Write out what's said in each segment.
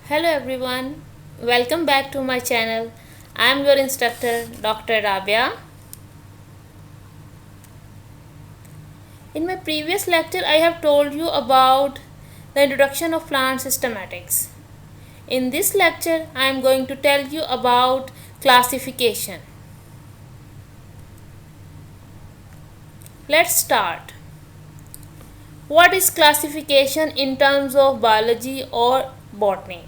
Hello everyone, welcome back to my channel. I am your instructor Dr. Rabia. In my previous lecture, I have told you about the introduction of plant systematics. In this lecture, I am going to tell you about classification. Let's start. What is classification in terms of biology or botany?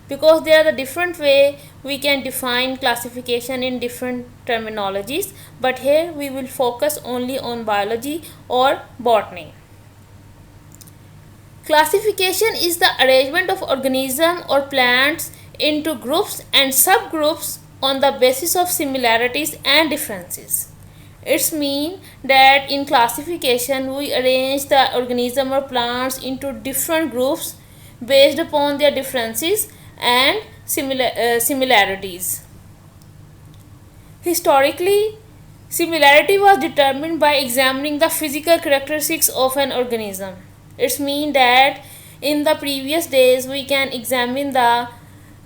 Because there are the different way we can define classification in different terminologies, but here we will focus only on biology or botany. Classification is the arrangement of organisms or plants into groups and subgroups on the basis of similarities and differences. It's mean that in classification we arrange the organism or plants into different groups based upon their differences and similarities. Historically, similarity was determined by examining the physical characteristics of an organism. It's mean that in the previous days we can examine the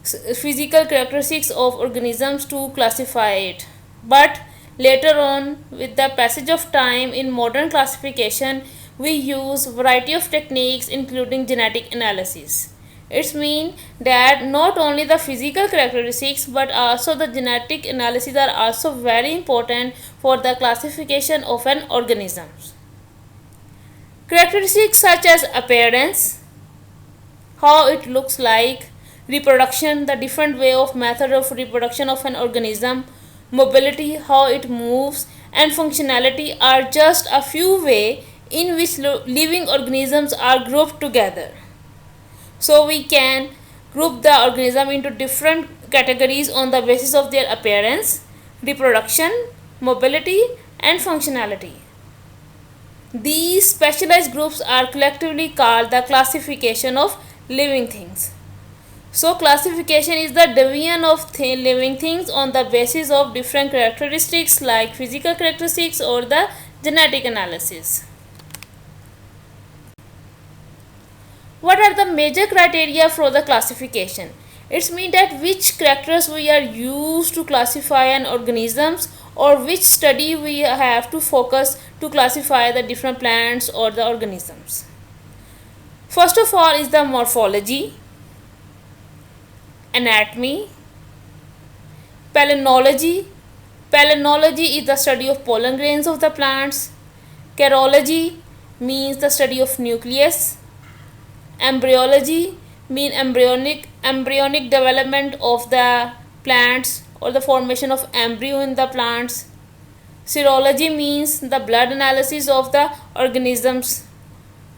physical characteristics of organisms to classify it. But later on, with the passage of time in modern classification, we use variety of techniques including genetic analysis. It's mean that not only the physical characteristics but also the genetic analysis are also very important for the classification of an organism. Characteristics such as appearance, how it looks like, reproduction, the different way of method of reproduction of an organism, mobility, how it moves, and functionality are just a few ways in which living organisms are grouped together. So we can group the organism into different categories on the basis of their appearance, reproduction, mobility, and functionality. These specialized groups are collectively called the classification of living things. So classification is the division of living things on the basis of different characteristics like physical characteristics or the genetic analysis. What are the major criteria for the classification? It means that which characters we are used to classify an organisms or which study we have to focus to classify the different plants or the organisms. First of all is the morphology, anatomy, palynology. Palynology is the study of pollen grains of the plants. Carology means the study of nucleus. Embryology mean embryonic development of the plants or the formation of embryo in the plants. Serology means the blood analysis of the organisms.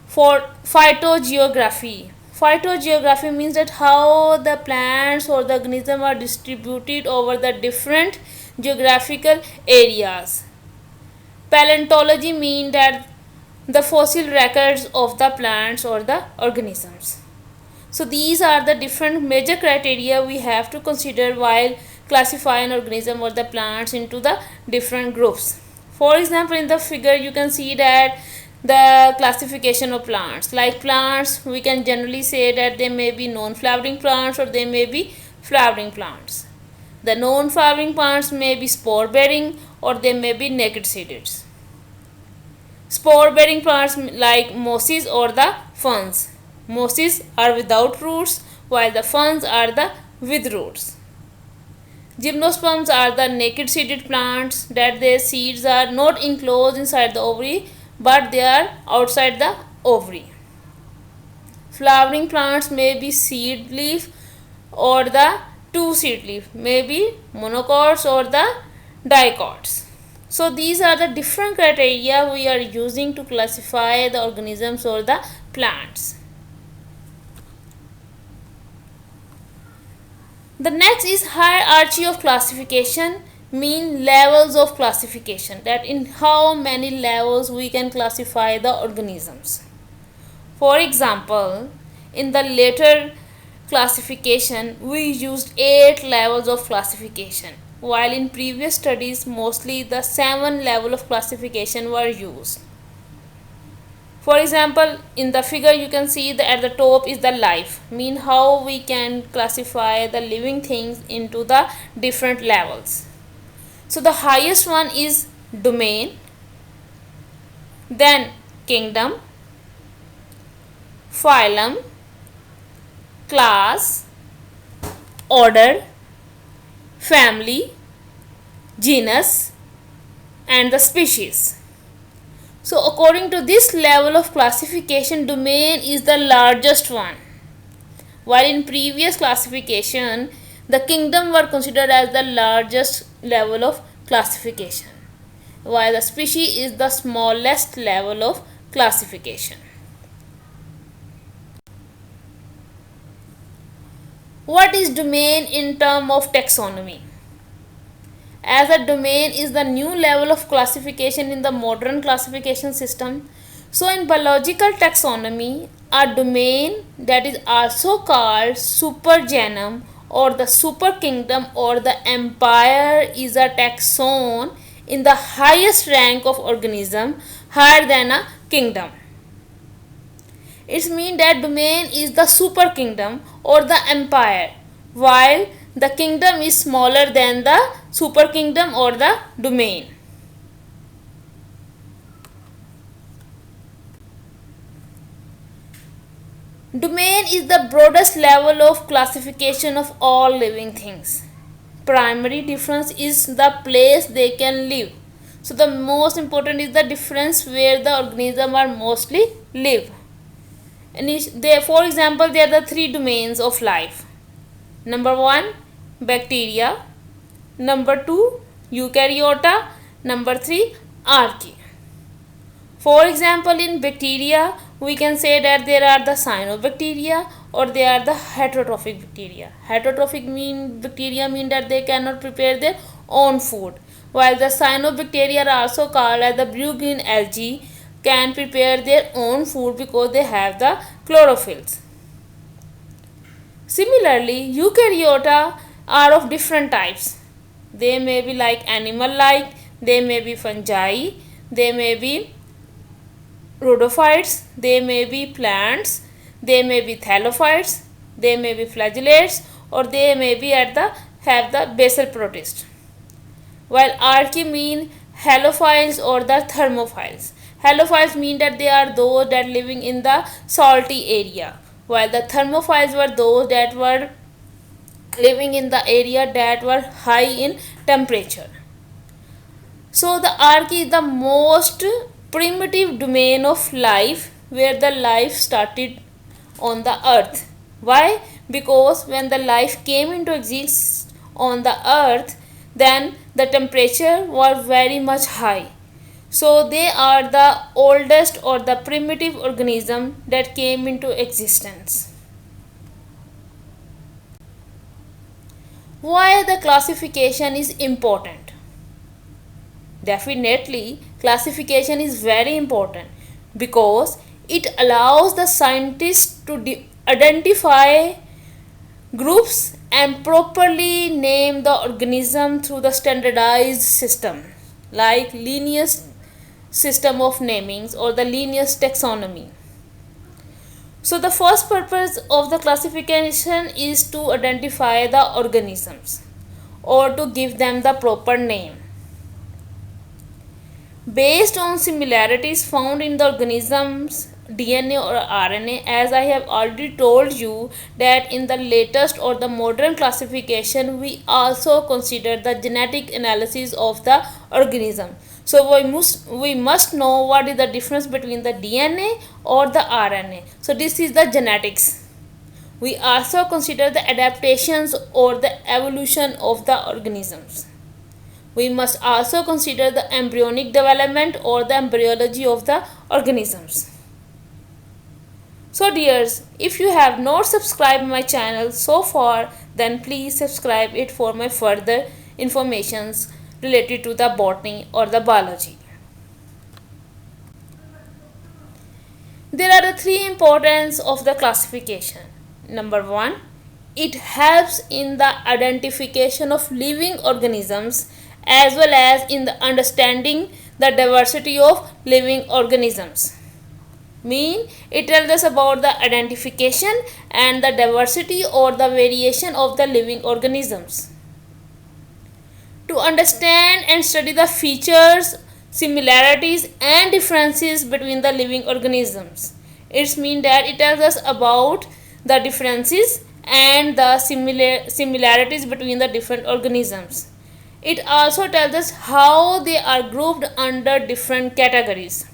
For phytogeography, phytogeography means that how the plants or the organism are distributed over the different geographical areas. Paleontology means that the fossil records of the plants or the organisms. So these are the different major criteria we have to consider while classifying an organism or the plants into the different groups. For example, in the figure you can see that the classification of plants. Like plants, we can generally say that they may be non-flowering plants or they may be flowering plants. The non-flowering plants may be spore-bearing or they may be naked-seeded. Spore-bearing plants like mosses or the ferns. Mosses are without roots while the ferns are the with roots. Gymnosperms are the naked-seeded plants that their seeds are not enclosed inside the ovary but they are outside the ovary. Flowering plants may be seed leaf or the two seed leaf, may be monocots or the dicots. So these are the different criteria we are using to classify the organisms or the plants. The next is hierarchy of classification, mean levels of classification, that in how many levels we can classify the organisms. For example, in the later classification we used 8 levels of classification, while in previous studies mostly the 7 level of classification were used. For example, in the figure you can see that at the top is the life, mean how we can classify the living things into the different levels. So the highest one is domain, then kingdom, phylum, class, order, family, genus, and the species. So according to this level of classification, domain is the largest one. While in previous classification, the kingdom were considered as the largest level of classification, while the species is the smallest level of classification. What is domain in terms of taxonomy? As a domain is the new level of classification in the modern classification system, so in biological taxonomy, a domain that is also called supergenum or the superkingdom or the empire is a taxon in the highest rank of organism higher than a kingdom. It means that domain is the superkingdom or the empire, while the kingdom is smaller than the superkingdom or the domain. Domain is the broadest level of classification of all living things. Primary difference is the place they can live. So the most important is the difference where the organism are mostly live. And for example, there are the three domains of life. Number 1, bacteria. Number 2, eukaryota. Number 3, archaea. For example, in bacteria, we can say that there are the cyanobacteria or they are the heterotrophic bacteria. Heterotrophic bacteria mean that they cannot prepare their own food, while the cyanobacteria are also called as the blue-green algae can prepare their own food because they have the chlorophylls. Similarly, eukaryota are of different types. They may be like animal-like, they may be fungi, they may be rhodophytes, they may be plants, they may be thallophytes, they may be flagellates, or they may be have the basal protist. While archaea mean halophiles or the thermophiles. Halophiles mean that they are those that living in the salty area, while the thermophiles were those that were living in the area that were high in temperature. So the archaea is the most primitive domain of life where the life started on the earth. Why? Because when the life came into existence on the earth, then the temperature was very much high. So they are the oldest or the primitive organism that came into existence. Why the classification is important? Definitely, classification is very important because it allows the scientists to identify groups and properly name the organism through the standardized system like Linnaeus system of namings or the Linnaeus taxonomy. So the first purpose of the classification is to identify the organisms or to give them the proper name. Based on similarities found in the organism's DNA or RNA, as I have already told you that in the latest or the modern classification we also consider the genetic analysis of the organism. So we must know what is the difference between the DNA or the RNA. So this is the genetics. We also consider the adaptations or the evolution of the organisms. We must also consider the embryonic development or the embryology of the organisms. So dears, if you have not subscribed my channel so far, then please subscribe it for my further informations related to the botany or the biology. There are the three importance of the classification. Number 1, it helps in the identification of living organisms as well as in the understanding the diversity of living organisms. Mean it tells us about the identification and the diversity or the variation of the living organisms. To understand and study the features, similarities and differences between the living organisms. It means that it tells us about the differences and the similarities between the different organisms. It also tells us how they are grouped under different categories.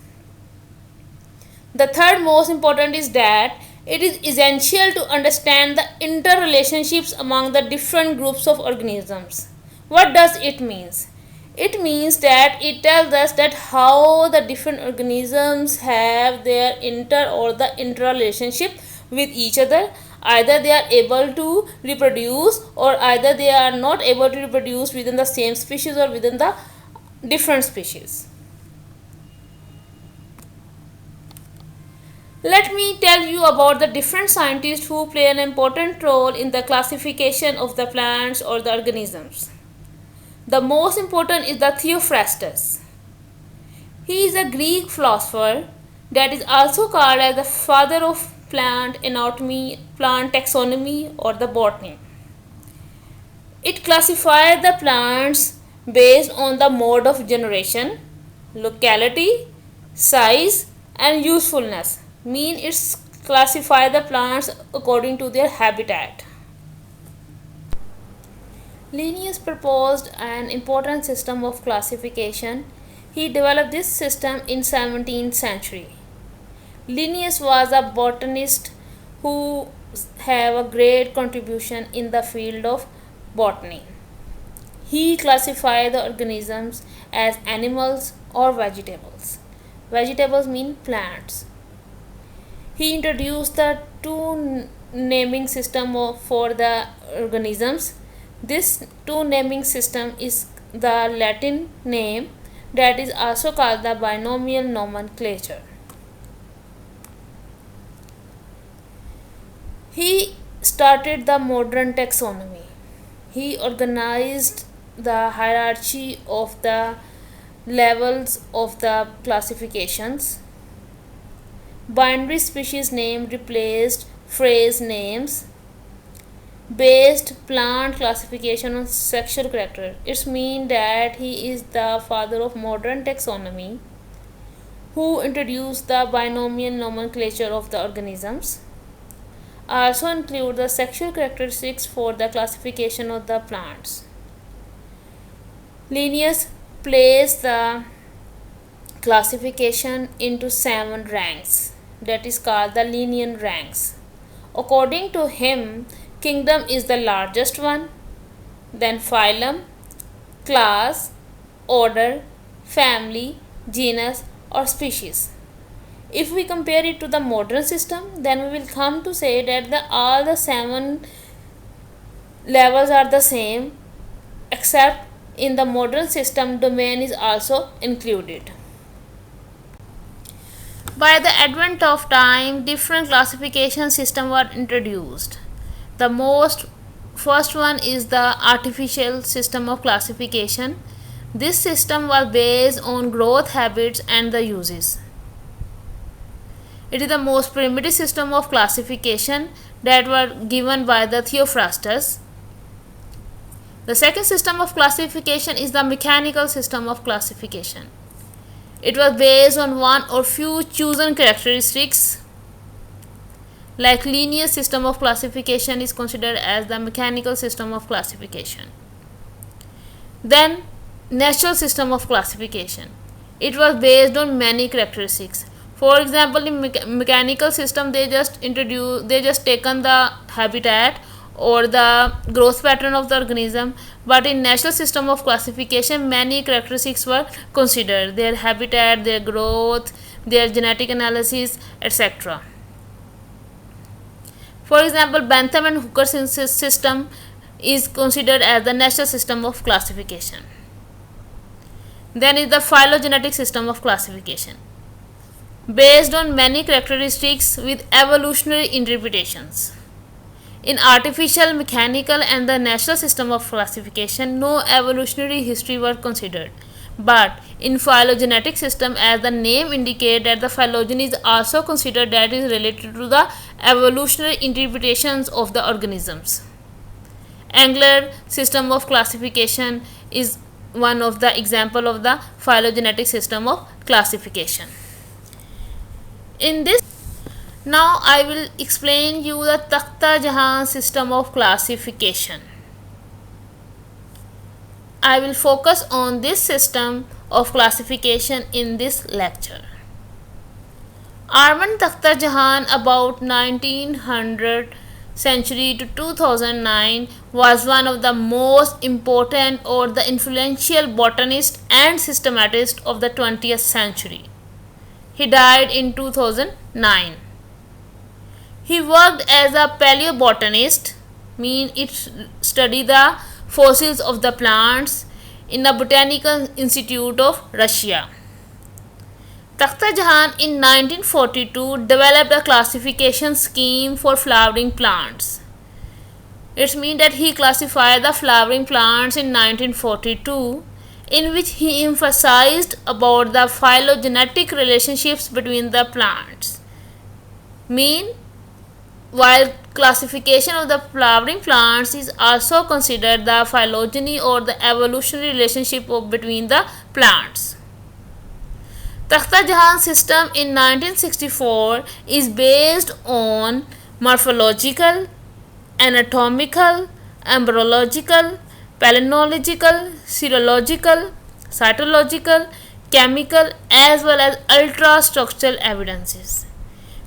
The third most important is that it is essential to understand the interrelationships among the different groups of organisms. What does it mean? It means that it tells us that how the different organisms have their interrelationship with each other. Either they are able to reproduce or either they are not able to reproduce within the same species or within the different species. Let me tell you about the different scientists who play an important role in the classification of the plants or the organisms. The most important is the Theophrastus. He is a Greek philosopher that is also called as the father of plant anatomy, plant taxonomy or the botany. It classifies the plants based on the mode of generation, locality, size and usefulness. Mean it's classify the plants according to their habitat. Linnaeus proposed an important system of classification. He developed this system in 17th century. Linnaeus was a botanist who have a great contribution in the field of botany. He classified the organisms as animals or vegetables. Vegetables mean plants. He introduced the two naming system for the organisms. This two naming system is the Latin name that is also called the binomial nomenclature. He started the modern taxonomy. He organized the hierarchy of the levels of the classifications. Binary species name replaced phrase names. Based plant classification on sexual character. It means that he is the father of modern taxonomy who introduced the binomial nomenclature of the organisms. Also include the sexual characteristics for the classification of the plants. Linnaeus placed the classification into 7 ranks, that is called the Linnaean ranks. According to him, kingdom is the largest one, then phylum, class, order, family, genus or species. If we compare it to the modern system, then we will come to say that all the 7 levels are the same, except in the modern system domain is also included. By the advent of time, different classification systems were introduced. The first one is the artificial system of classification. This system was based on growth habits and the uses. It is the most primitive system of classification that were given by the Theophrastus. The second system of classification is the mechanical system of classification. It was based on one or few chosen characteristics. Like Linnaeus system of classification is considered as the mechanical system of classification. Then natural system of classification. It was based on many characteristics. For example, in mechanical system they just taken the habitat or the growth pattern of the organism, but in natural system of classification many characteristics were considered: their habitat, their growth, their genetic analysis, etc. For example, Bentham and Hooker system is considered as the natural system of classification. Then is the phylogenetic system of classification, based on many characteristics with evolutionary interpretations. In artificial, mechanical and the natural system of classification, no evolutionary history were considered, But in phylogenetic system, as the name indicates, that the phylogeny is also considered that is related to the evolutionary interpretations of the organisms. Engler system of classification is one of the example of the phylogenetic system of classification. In this, now I will explain you the Takhta-Jahan system of classification. I will focus on this system of classification in this lecture. Arvind Takhta-Jahan about 1900 century to 2009 was one of the most important or the influential botanist and systematist of the 20th century. He died in 2009. He worked as a paleobotanist, mean it study the fossils of the plants in the Botanical Institute of Russia. Takhta-Jahan in 1942 developed a classification scheme for flowering plants. It means that he classified the flowering plants in 1942, in which he emphasized about the phylogenetic relationships between the plants. While classification of the flowering plants is also considered the phylogeny or the evolutionary relationship between the plants. Takhta-Jahan system in 1964 is based on morphological, anatomical, embryological, palynological, serological, cytological, chemical as well as ultrastructural evidences.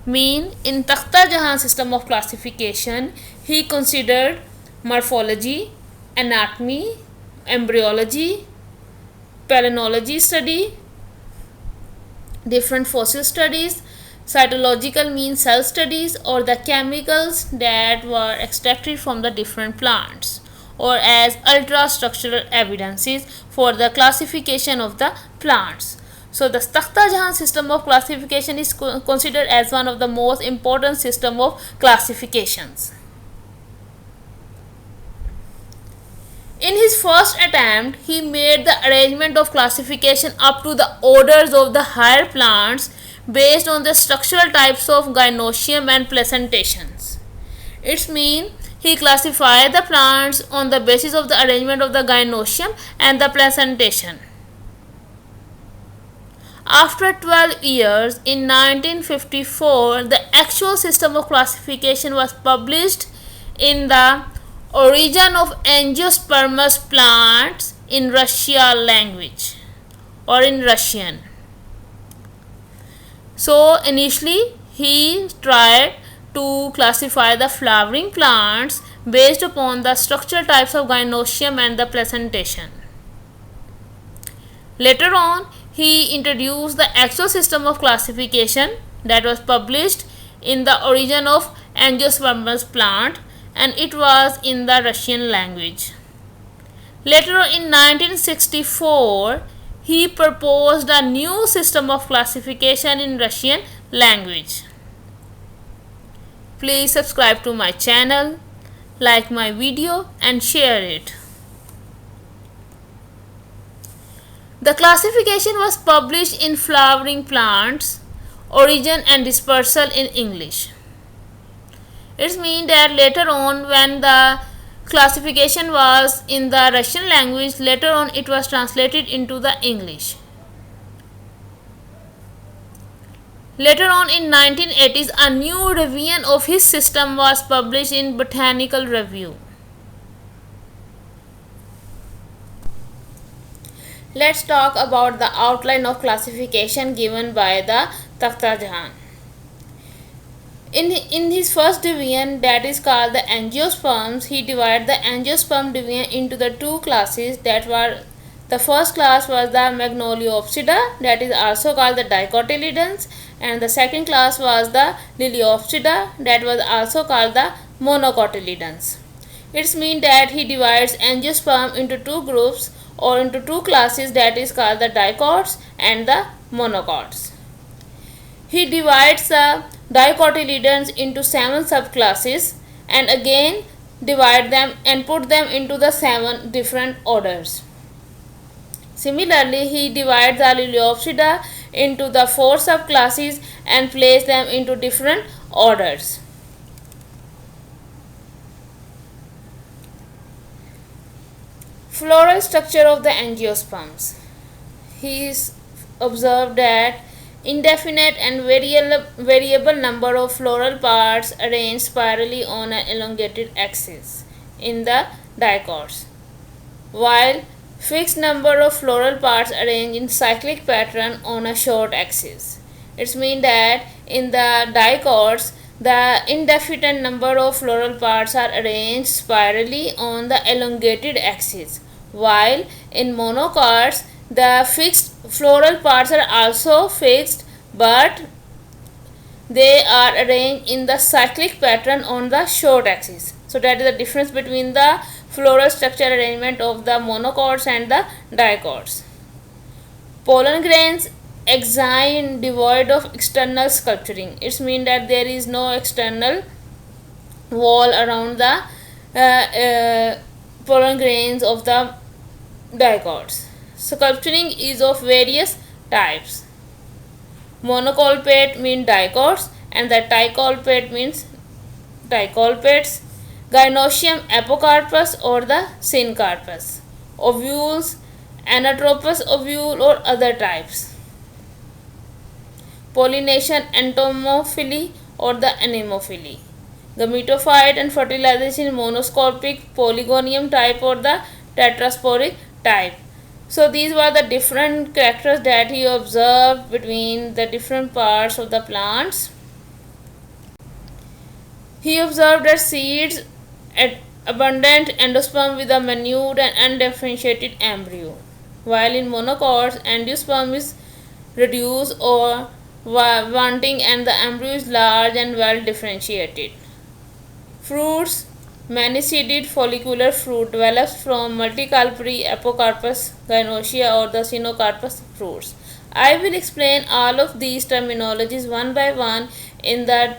In Takhta-Jahan system of classification, he considered morphology, anatomy, embryology, palynology study, different fossil studies, cytological means cell studies, or the chemicals that were extracted from the different plants, or as ultrastructural evidences for the classification of the plants. So the Takhta-Jahan system of classification is considered as one of the most important system of classifications. In his first attempt, he made the arrangement of classification up to the orders of the higher plants based on the structural types of gynoecium and placentations. It means he classified the plants on the basis of the arrangement of the gynoecium and the placentation. After 12 years, in 1954, the actual system of classification was published in the Origin of Angiospermous Plants in Russia language or in Russian. So initially he tried to classify the flowering plants based upon the structural types of gynoecium and the placentation. Later on, he introduced the actual system of classification that was published in the Origin of Angiospermous Plant, and it was in the Russian language. Later on in 1964, he proposed a new system of classification in Russian language. Please subscribe to my channel, like my video and share it. The classification was published in Flowering Plants, Origin and Dispersal in English. It means that later on, when the classification was in the Russian language, later on it was translated into the English. Later on in 1980s, a new revision of his system was published in Botanical Review. Let's talk about the outline of classification given by the Takhta-Jahan. In his first division, that is called the angiosperms, he divided the angiosperm division into the two classes that were, the first class was the Magnoliopsida, that is also called the dicotyledons, and the second class was the Liliopsida, that was also called the monocotyledons. It means that he divides angiosperm into two groups or into two classes, that is called the dicots and the monocots. He divides the dicotyledons into 7 subclasses and again divide them and put them into the 7 different orders. Similarly, he divides the Liliopsida into the 4 subclasses and places them into different orders. Floral structure of the angiosperms. He observed that indefinite and variable number of floral parts arranged spirally on an elongated axis in the dicots, while fixed number of floral parts arranged in cyclic pattern on a short axis. It means that in the dicots, the indefinite number of floral parts are arranged spirally on the elongated axis, while in monocots, the fixed floral parts are also fixed, but they are arranged in the cyclic pattern on the short axis. So that is the difference between the floral structure arrangement of the monocots and the dicots. Pollen grains exine devoid of external sculpturing. It means that there is no external wall around the pollen grains of the dicots. Sculpturing is of various types. Monocolpate means dicots and the tricolpate means tricolpates. Gynoecium apocarpus or the syncarpus. Ovules, anatropous ovule or other types. Pollination entomophily or the anemophily. Gametophyte and fertilization monoscorpic polygonium type or the tetrasporic type. So these were the different characters that he observed between the different parts of the plants. He observed that seeds at abundant endosperm with a minute and undifferentiated embryo, while in monocots endosperm is reduced or wanting and the embryo is large and well differentiated. Fruits. Many-seeded follicular fruit develops from multicarpary apocarpus, gynoecea or the cynocarpus fruits. I will explain all of these terminologies one by one in the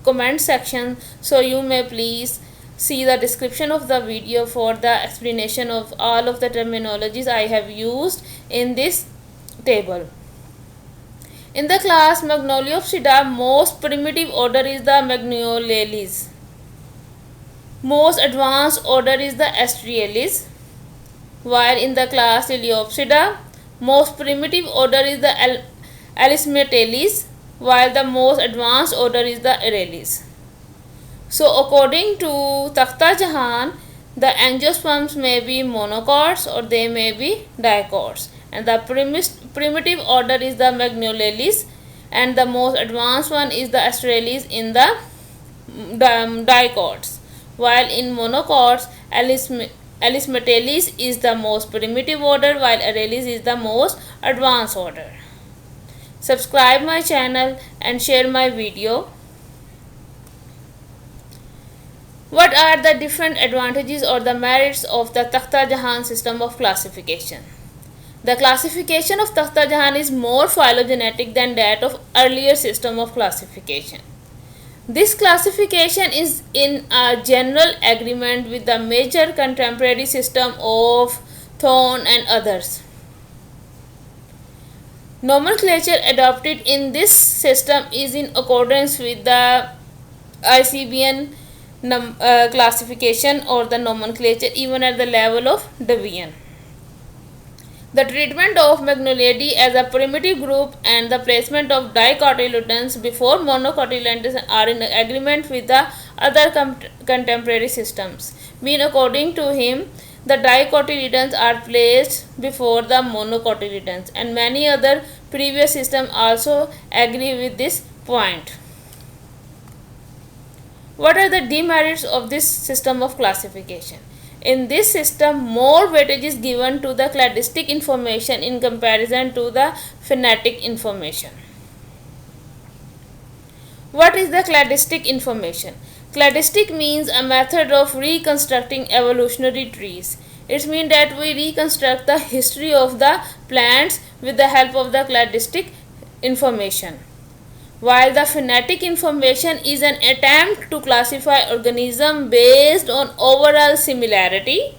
comment section, so you may please see the description of the video for the explanation of all of the terminologies I have used in this table. In the class Magnoliopsida, most primitive order is the Magnoliales. Most advanced order is the Astralis, while in the class Liliopsida, most primitive order is the Alismatelis, while the most advanced order is the Aralis. So according to Takhta Jahan, the angiosperms may be monocots or they may be dicots, and the primitive order is the Magnoliales and the most advanced one is the Astralis in the dicots, while in monocots Alismatelis is the most primitive order while Aralis is the most advanced order. Subscribe my channel and share my video. What are the different advantages or the merits of the Takhta Jahan system of classification? The classification of Takhta Jahan is more phylogenetic than that of earlier system of classification. This classification is in a general agreement with the major contemporary system of Thorne and others. Nomenclature adopted in this system is in accordance with the ICBN classification or the nomenclature even at the level of division. The treatment of Magnoliidae as a primitive group and the placement of dicotyledons before monocotyledons are in agreement with the other contemporary systems. Mean according to him, the dicotyledons are placed before the monocotyledons, and many other previous systems also agree with this point. What are the demerits of this system of classification? In this system, more weightage is given to the cladistic information in comparison to the phenetic information. What is the cladistic information? Cladistic means a method of reconstructing evolutionary trees. It means that we reconstruct the history of the plants with the help of the cladistic information, while the phenetic information is an attempt to classify organisms based on overall similarity,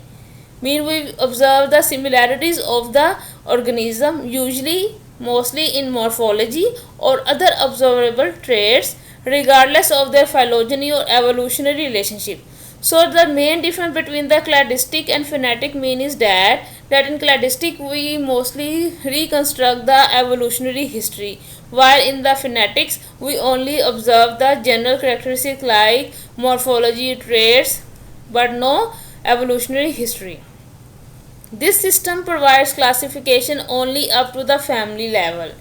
mean we observe the similarities of the organism, usually mostly in morphology or other observable traits, regardless of their phylogeny or evolutionary relationship. So the main difference between the cladistic and phenetic mean is that in cladistic we mostly reconstruct the evolutionary history, while in the phonetics we only observe the general characteristics like morphology traits but no evolutionary history. This system provides classification only up to the family level.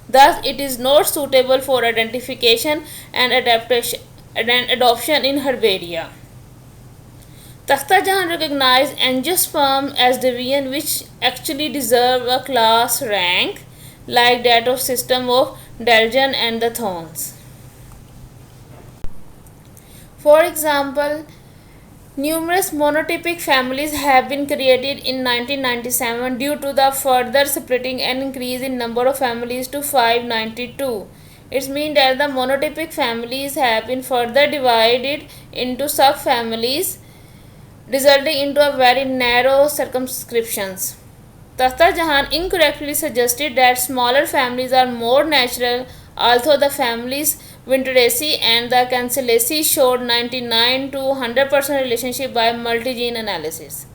Thus, it is not suitable for identification and adoption in herbaria. Takhta Jahan recognized angiosperm as deviant which actually deserve a class rank like that of system of Dalton and the Thorns. For example, numerous monotypic families have been created in 1997 due to the further splitting and increase in number of families to 592. It means that the monotypic families have been further divided into subfamilies, resulting into a very narrow circumscriptions. Takhta Jahan incorrectly suggested that smaller families are more natural, although the families Winteraceae and the Cancellacea showed 99 to 100% relationship by multigene analysis.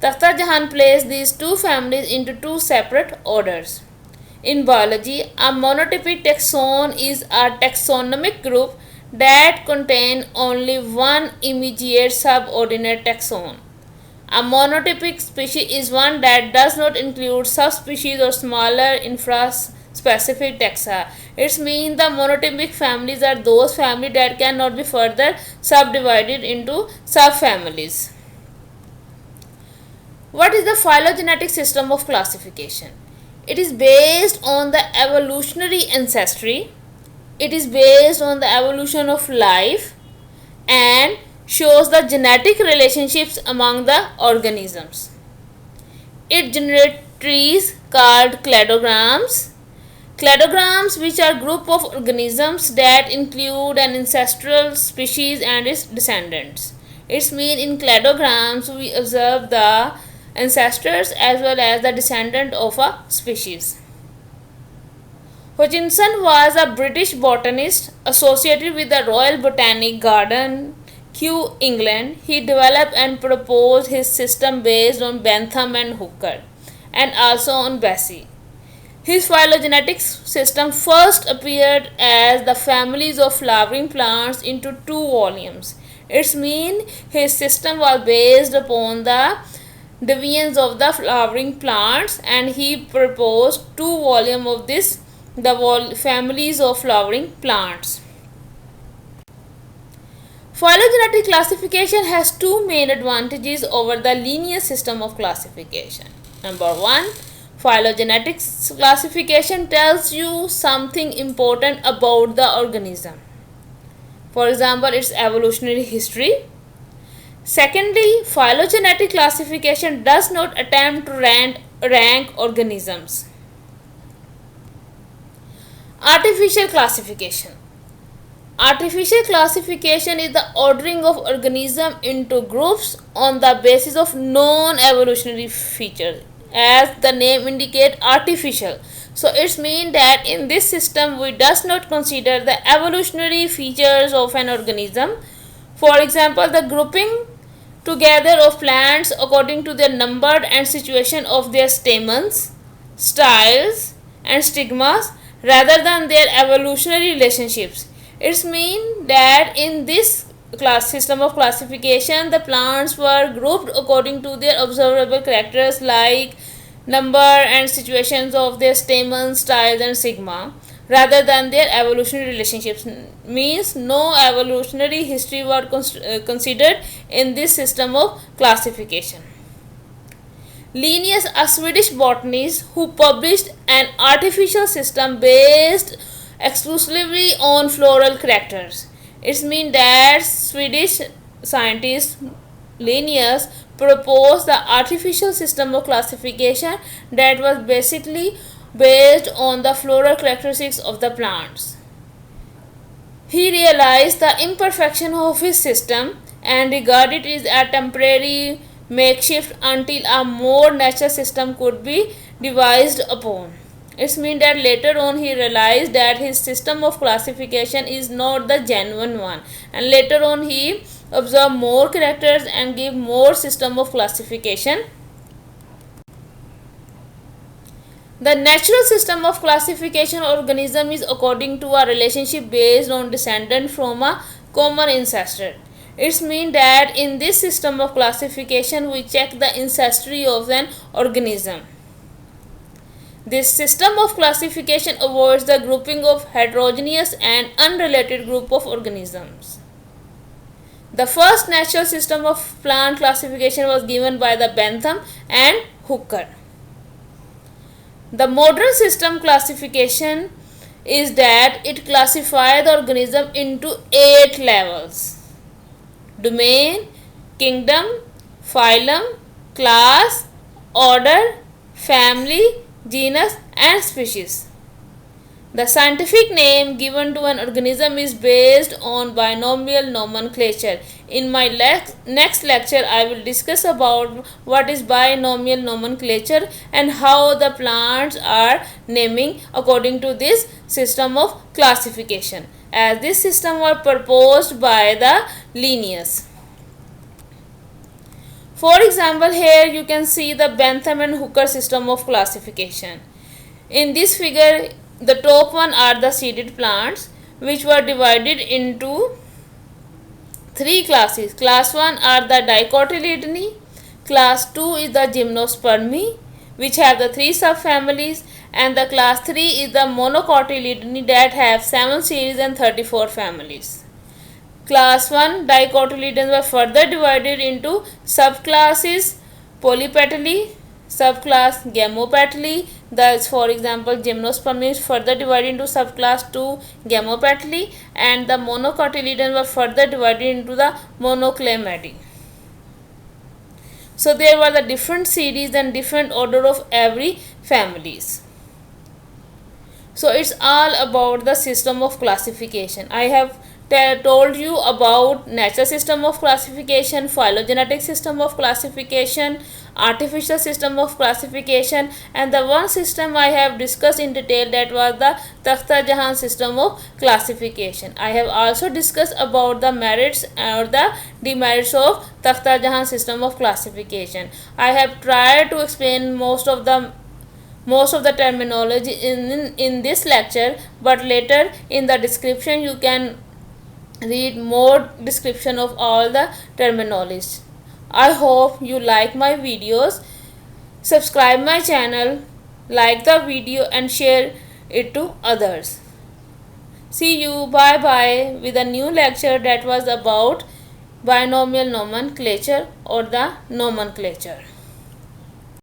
Takhta Jahan placed these two families into two separate orders. In biology, a monotypic taxon is a taxonomic group that contains only one immediate subordinate taxon. A monotypic species is one that does not include subspecies or smaller infraspecific taxa. It means the monotypic families are those families that cannot be further subdivided into subfamilies. What is the phylogenetic system of classification? It is based on the evolutionary ancestry. It is based on the evolution of life and shows the genetic relationships among the organisms. It generates trees called cladograms. Cladograms, which are group of organisms that include an ancestral species and its descendants. It means in cladograms we observe the ancestors as well as the descendant of a species. Hutchinson was a British botanist associated with the Royal Botanic Garden, Kew, England. He developed and proposed his system based on Bentham and Hooker and also on Bessie. His phylogenetic system first appeared as the families of flowering plants into two volumes. It means his system was based upon the divisions of the flowering plants and he proposed two volumes of this the families of flowering plants. Phylogenetic classification has two main advantages over the linear system of classification. Number one, phylogenetic classification tells you something important about the organism. For example, its evolutionary history. Secondly, phylogenetic classification does not attempt to rank organisms. Artificial classification. Artificial classification is the ordering of organisms into groups on the basis of non-evolutionary features. As the name indicates, artificial. So it means that in this system we does not consider the evolutionary features of an organism. For example, the grouping together of plants according to their number and situation of their stamens, styles and stigmas rather than their evolutionary relationships. It means that in this class system of classification the plants were grouped according to their observable characters like number and situations of their stamens, styles and sigma rather than their evolutionary relationships. Means no evolutionary history was considered in this system of classification. Linnaeus, a Swedish botanist who published an artificial system based exclusively on floral characters. It means that Swedish scientist Linnaeus proposed the artificial system of classification that was basically based on the floral characteristics of the plants. He realized the imperfection of his system and regarded it as a temporary makeshift until a more natural system could be devised upon. It means that later on he realized that his system of classification is not the genuine one, and later on he observed more characters and gave more system of classification. The natural system of classification organism is according to a relationship based on descendant from a common ancestor. It means that in this system of classification we check the ancestry of an organism. This system of classification avoids the grouping of heterogeneous and unrelated group of organisms. The first natural system of plant classification was given by the Bentham and Hooker. The modern system classification is that it classifies the organism into 8 levels: domain, kingdom, phylum, class, order, family, genus and species. The scientific name given to an organism is based on binomial nomenclature. In my next lecture, I will discuss about what is binomial nomenclature and how the plants are naming according to this system of classification, as this system was proposed by the Linnaeus. For example, here you can see the Bentham and Hooker system of classification. In this figure, the top one are the seeded plants, which were divided into 3 classes. Class 1 are the dicotyledonei, class 2 is the gymnospermae, which have the 3 subfamilies, and the class 3 is the monocotyledonei that have 7 series and 34 families. Class 1 dicotyledons were further divided into subclasses: polypetalae, subclass gamopetalae. Thus, for example, gymnosperm is further divided into subclass 2 gamopetalae, and the monocotyledons were further divided into the monoclemidae. So there were the different series and different order of every families. So it's all about the system of classification. I have told you about natural system of classification, phylogenetic system of classification, artificial system of classification, and the one system I have discussed in detail, that was the Takhta-Jahan system of classification. I have also discussed about the merits or the demerits of Takhta-Jahan system of classification. I have tried to explain most of the terminology in this lecture, but later in the description you can read more description of all the terminologies. I hope you like my videos. Subscribe my channel, like the video and share it to others. See you, bye bye, with a new lecture that was about binomial nomenclature or the nomenclature.